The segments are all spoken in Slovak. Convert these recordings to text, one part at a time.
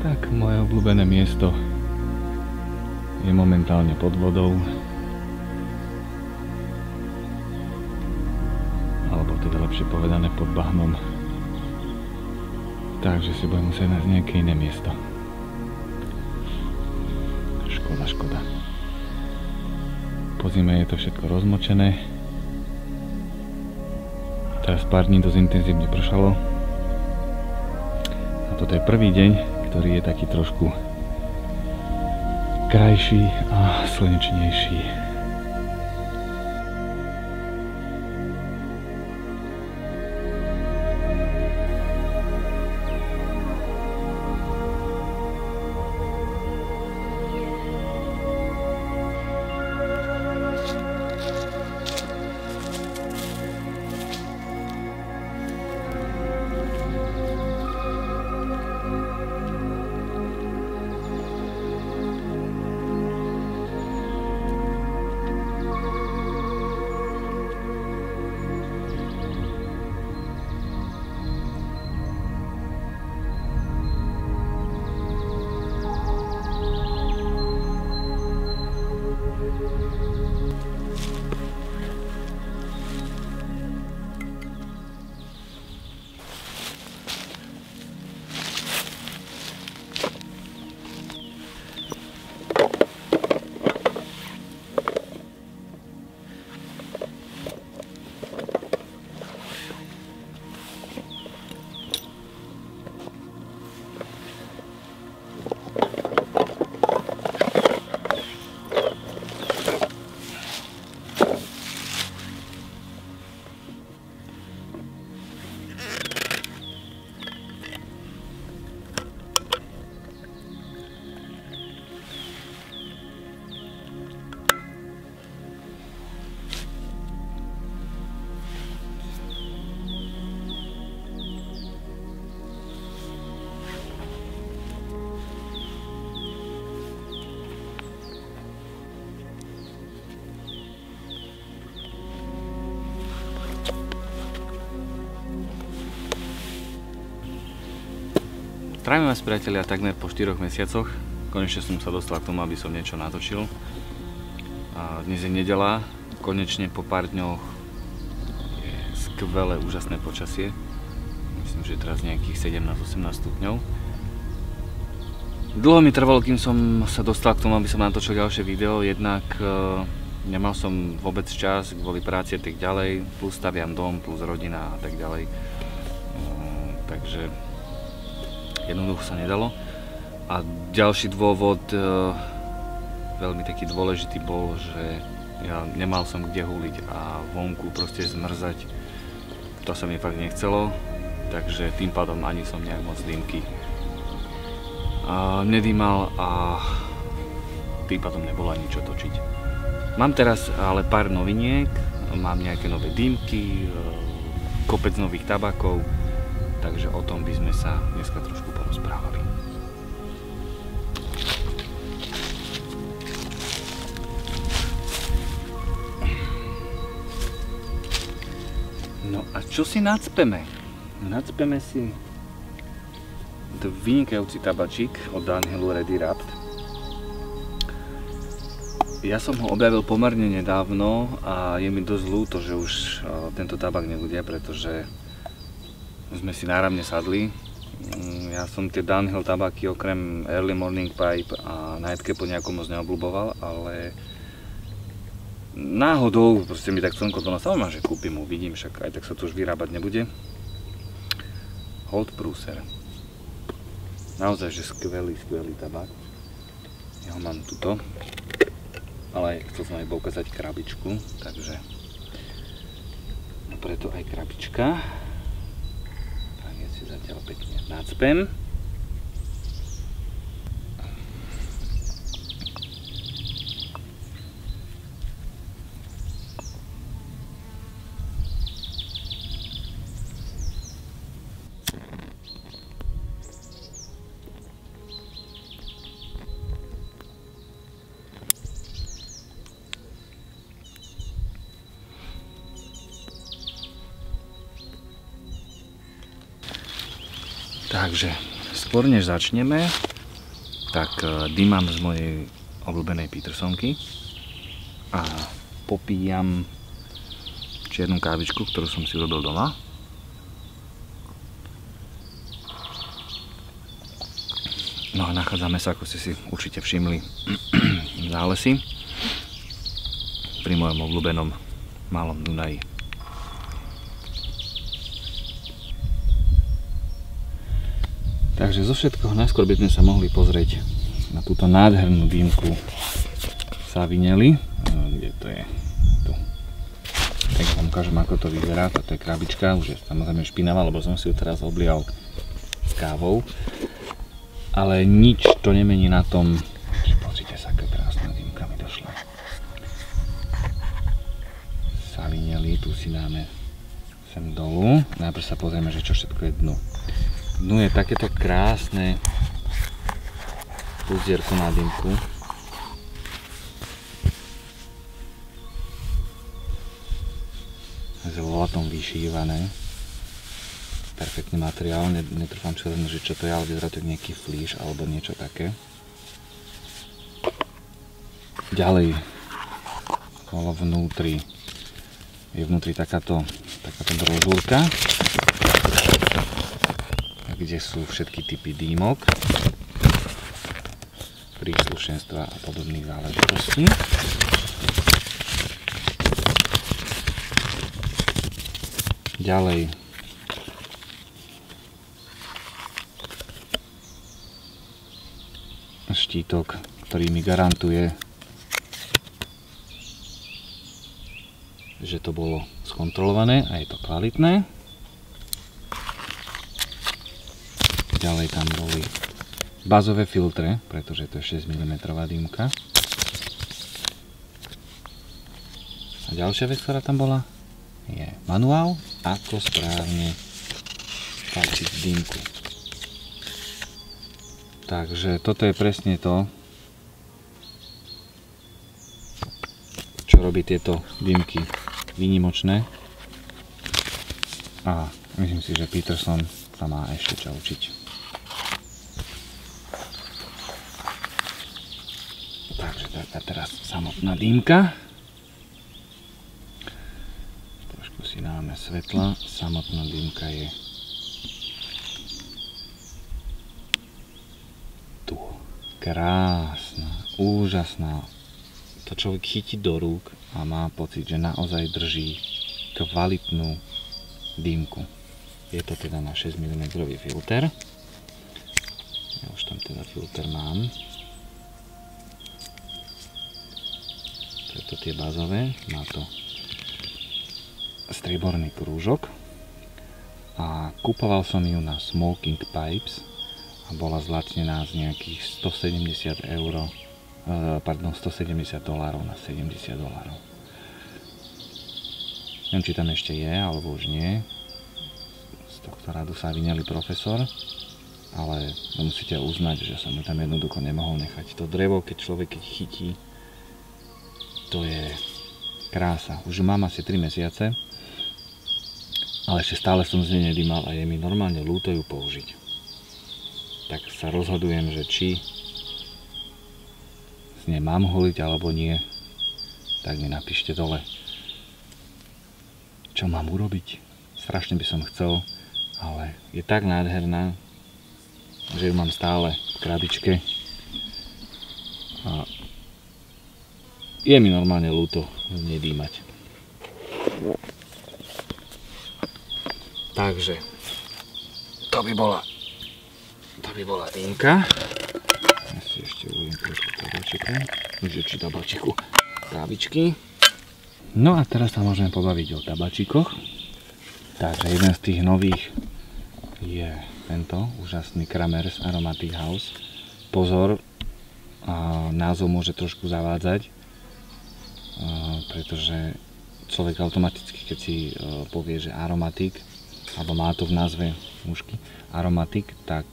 Tak, moje obľúbené miesto je momentálne pod vodou. Alebo teda lepšie povedané pod bahnom. Takže si budem musieť nájsť nejaké iné miesto. Škoda. Po zime je to všetko rozmočené. Teraz pár dní dosť intenzívne pršalo. A toto je prvý deň, ktorý je taký trošku krajší a slnečnejší. Zdravím vás, priatelia, takmer po 4 mesiacoch. Konečne som sa dostal k tomu, aby som niečo natočil. A dnes je nedeľa, konečne po pár dňoch je skvelé, úžasné počasie. Myslím, že je teraz nejakých 17-18 stupňov. Dlho mi trvalo, kým som sa dostal k tomu, aby som natočil ďalšie video. Jednak nemal som vôbec čas kvôli práci a tak ďalej, plus staviam dom, plus rodina a tak ďalej. Takže jednoducho sa nedalo. A ďalší dôvod, veľmi taký dôležitý, bol, že ja nemal som kde húliť a vonku proste zmrzať. To sa mi fakt nechcelo, takže tým pádom ani som nejak moc dýmky nedýmal a tým pádom nebolo ani čo točiť. Mám teraz ale pár noviniek, mám nejaké nové dýmky, kopec nových tabakov, takže o tom by sme sa dneska trošku porozprávali. No a čo si nacpeme? Nacpeme si vynikajúci tabačík od Dunhillu Ready Wrapped. Ja som ho objavil pomerne nedávno a je mi dosť ľúto, že už tento tabak nebude, pretože sme si náramne sadli. Ja som tie Dunhill tabaky okrem Early Morning Pipe a Nightcapu nejako moc neobľúboval, ale náhodou proste mi tak slnko to nastavilo, že kúpim, uvidím, však aj tak sa to už vyrábať nebude. Old Bruiser. Naozaj, že skvelý tabak. Ja ho mám tuto, ale chcel som aj ukázať krabičku, takže preto aj krabička. Tak ja si zatiaľ pekne nacpem. Takže skôr než začneme, Tak dým mám z mojej obľúbenej Petersonky a popíjam čiernu kávičku, ktorú som si urobil doma. No a nachádzame sa, ako ste si určite všimli, v zálesi pri mojom obľúbenom Malom Dunaji. Takže zo všetkoho najskôr by sme sa mohli pozrieť na túto nádhernú dýmku Savinelli. Kde to je? Tu. Tak vám ukážem, ako to vyzerá. Toto je krabička, už je samozrejme špinavá, lebo som si ju teraz oblial s kávou. Ale nič to nemení na tom. Pozrite sa, aká krásna dýmka mi došla. Savinelli, tu si dáme sem dolu. Najprv sa pozrieme, že čo všetko je dnu. Dnu je takéto krásne uzdierko na dýmku. Zlatom vyšívané. Perfektný materiál, netrúfam si len, že čo to je, ale vyzerá to nejaký flíš alebo niečo také. Ďalej, bolo vnútri, je vnútri takáto brožúrka, kde sú všetky typy dýmok, príslušenstva a podobných záležitostí. Ďalej štítok, ktorý mi garantuje, že to bolo skontrolované a je to kvalitné. Ďalej tam boli bazové filtre, pretože to je 6 mm dýmka. A ďalšia vec, ktorá tam bola, je manuál, ako správne fajčiť dýmku. Takže toto je presne to, čo robí tieto dýmky výnimočné. A myslím si, že Peterson sa má ešte čo učiť. Takže taká teraz samotná dýmka. Trošku si dáme svetla. Samotná dýmka je tu. Krásna, úžasná. To človek chytí do rúk a má pocit, že naozaj drží kvalitnú dýmku. Je to teda na 6 mm filter. Ja už tam teda filter mám. Preto tie bazové. Má to strieborný krúžok. A kúpoval som ju na Smoking Pipes a bola zlacnená z nejakých $170 na $70. Neviem, či tam ešte je, alebo už nie. Z tohto radu Savinelli profesor. Ale musíte uznať, že som ju tam jednoducho nemohol nechať. To drevo, keď človek chytí, to je krása. Už mám asi 3 mesiace, ale ešte stále som z nej nedýmal a je mi normálne ľúto ju použiť. Tak sa rozhodujem, že či z nej mám holiť alebo nie, tak mi napíšte dole, čo mám urobiť. Strašne by som chcel, ale je tak nádherná, že ju mám stále v krabičke a je mi normálne ľúto z nej dýmať. Takže to by bola dýmka. Ja si ešte uvediem trošku tabačiku. Či tabačiku, kávičky. No a teraz sa môžeme pobaviť o tabačikoch. Takže jeden z tých nových je tento úžasný Kramer's Aromatic House. Pozor, názov môže trošku zavádzať, pretože človek automaticky, keď si povie, že aromatik, alebo má to v názve mužky aromatik, tak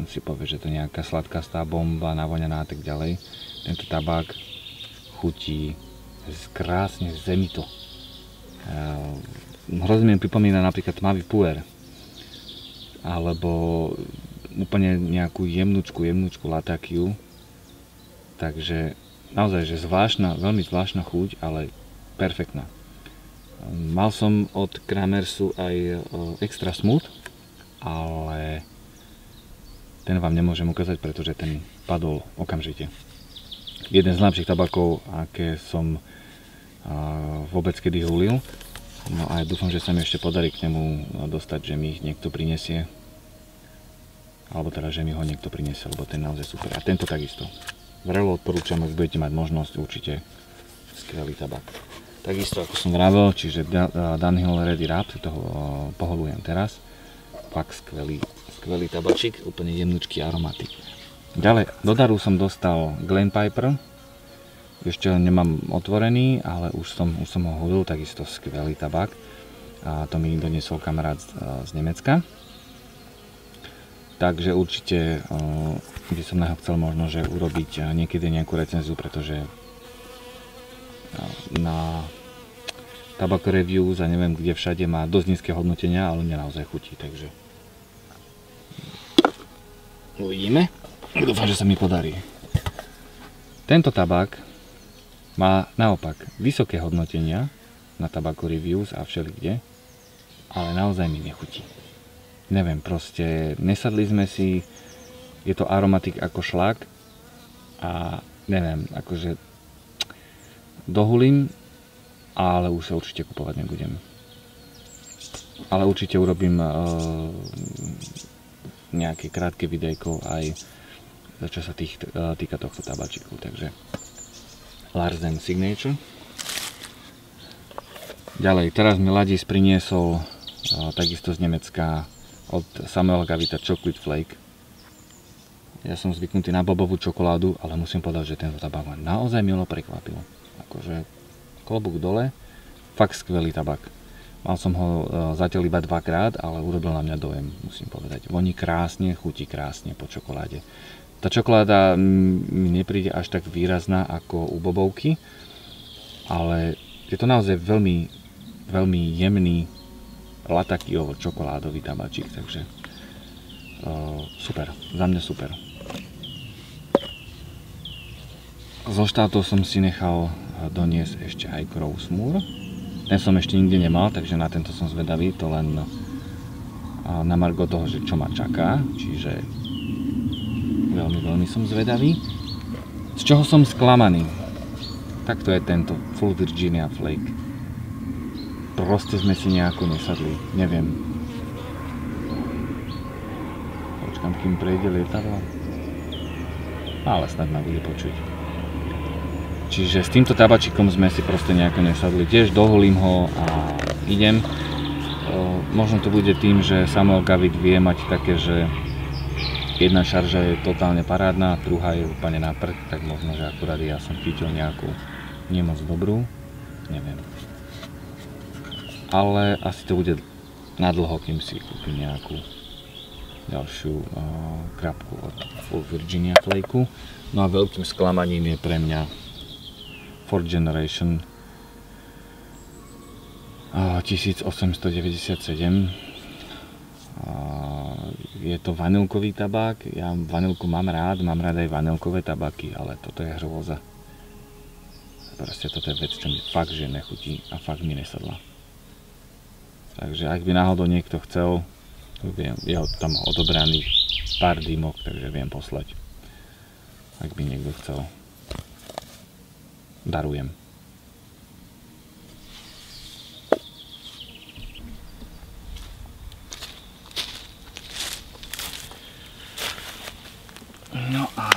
si povie, že to je nejaká sladkastá bomba, navoňaná a tak ďalej. Tento tabák chutí krásne zemito. Hrozne mi pripomína napríklad tmavý puer, alebo úplne nejakú jemnúčku latakiu. Takže naozaj, že zvláštna, veľmi zvláštna chuť, ale perfektná. Mal som od Kramersu aj extra smooth, ale ten vám nemôžem ukázať, pretože ten padol okamžite. Jeden z najlepších tabakov, aké som vôbec kedy hulil. No a dúfam, že sa mi ešte podarí k nemu dostať, že mi ich niekto prinesie. Alebo teda, že mi ho niekto prinesie, lebo ten je naozaj super. A tento takisto. Vrelo odporúčam, ak budete mať možnosť, určite skvelý tabak. Takisto ako som vravel, čiže Dunhill Ready Wrap, toho poholujem teraz. Fakt skvelý tabačik, úplne jemnúčky aromaty. Ďalej, do daru som dostal Glen Piper. Ešte ho nemám otvorený, ale už som ho hulil, takisto skvelý tabak. A to mi doniesol kamarát z Nemecka. Takže určite by som na ho chcel možno, že urobiť niekedy nejakú recenziu, pretože na Tobacco Reviews a neviem kde všade má dosť nízke hodnotenia, ale mne naozaj chutí, takže uvidíme. Dúfam, že sa mi podarí. Tento tabak má naopak vysoké hodnotenia na Tobacco Reviews a všelikde, ale naozaj mi nechutí. Neviem, proste nesadli sme si, je to aromatik ako šlak a neviem, akože dohulím, ale už sa určite kupovať nebudem. Ale určite urobím nejaké krátke videjko aj čo sa týka tohto tabačiku, takže Larsen Signature. Ďalej, teraz mi Ladis priniesol takisto z Nemecka od Samuel Gavita Chocolate Flake. Ja som zvyknutý na bobovú čokoládu, ale musím povedať, že tento tabak ma naozaj milo prekvapil. Akože klobúk dole, fakt skvelý tabak. Mal som ho zatiaľ iba dvakrát, ale urobil na mňa dojem, musím povedať. Voní krásne, chutí krásne po čokoláde. Tá čokoláda mi nepríde až tak výrazná ako u bobovky, ale je to naozaj veľmi, veľmi jemný latakiový čokoládový tabačík, takže super, za mňa super. Zo štátov som si nechal doniesť ešte aj Growsmoor. Ten som ešte nikde nemal, takže na tento som zvedavý, to len na margo toho, že čo ma čaká, čiže veľmi som zvedavý. Z čoho som sklamaný? Tak to je tento Full Virginia Flake. Proste sme si nejako nesadli, neviem. Počkám, kým prejde lietadlo. Ale snad ma bude počuť. Čiže s týmto tabačikom sme si proste nejako nesadli. Tiež doholím ho a idem. Možno to bude tým, že Samuel Gavit vie mať také, že jedna šarža je totálne parádna, druhá je úplne na prd, tak možno, že akurát ja som chytil nejakú nemoc dobrú. Neviem. Ale asi to bude nadlho, kým si kúpim nejakú ďalšiu krapku od Full Virginia Flakeu. No a veľkým sklamaním je pre mňa 4th Generation 1897. Je to vanilkový tabák, ja vanilku mám rád aj vanilkové tabaky, ale toto je hrôza. Proste toto je vec, čo mi fakt že nechutí a fakt mi nesadla. Takže ak by náhodou niekto chcel, je tam odobraných pár dýmok, takže viem poslať. Ak by niekto chcel, darujem. No a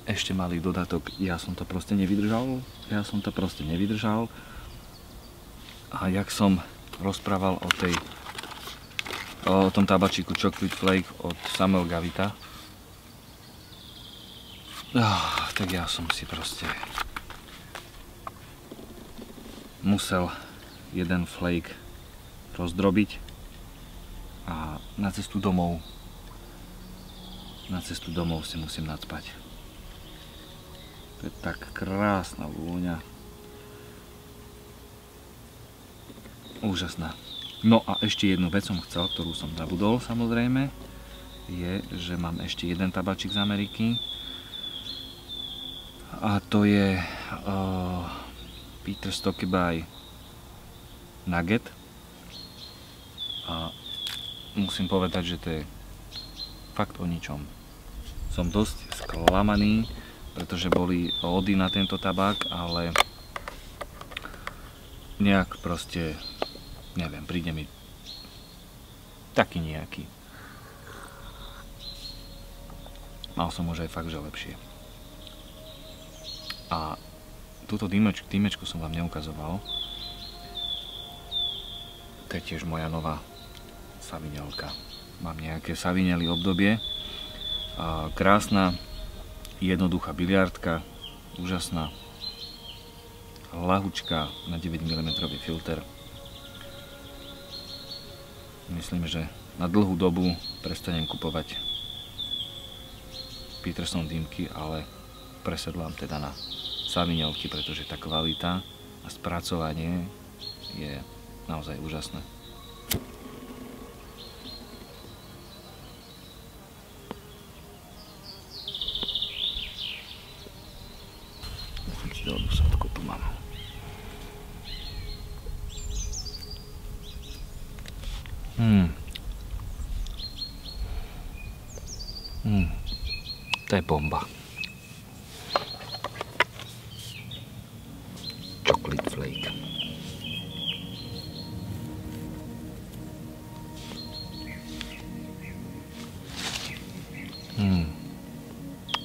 ešte malý dodatok, ja som to proste nevydržal. A jak som rozprával o tom tabačiku Chocolate Flake od Samuel Gavita, tak ja som si proste musel jeden flake rozdrobiť a na cestu domov si musím nacpať. To je tak krásna vôňa. Úžasná. No a ešte jednu vec som chcel, ktorú som zabudol samozrejme, je, že mám ešte jeden tabačik z Ameriky. A to je Peter Stocky by Nugget. A musím povedať, že to je fakt o ničom. Som dosť sklamaný, pretože boli ódy na tento tabák, ale nejak proste, neviem, príde mi taký nejaký. Mal som už aj fakt, že lepšie. A túto dýmečku som vám neukazoval. To je tiež moja nová savinelka. Mám nejaké savinely obdobie. A krásna, jednoduchá biliardka, úžasná. Lahučka na 9 mm filter. Myslím, že na dlhú dobu prestanem kupovať Peterson dýmky, ale presedlám teda na savinelky, pretože tá kvalita a spracovanie je naozaj úžasné. Musím si dať sadku, tu mám. To je bomba. Chocolate flake.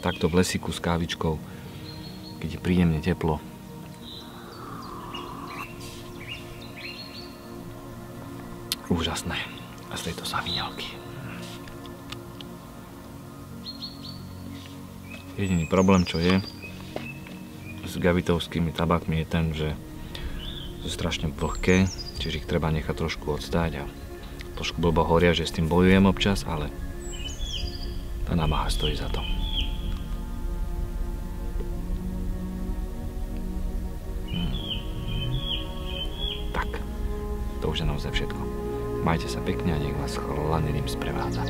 Takto v lesíku s kávičkou, keď je príjemne teplo. Úžasné. A z tejto savinelky. Jediný problém, čo je s gavitovskými tabákmi, je ten, že sú strašne vlhké, čiže ich treba nechať trošku odstáť a trošku blbo horia, že s tým bojujem občas, ale tá námaha stojí za to. Tak, to už je naozaj všetko. Majte sa pekne a nech vás chladný dým sprevádza.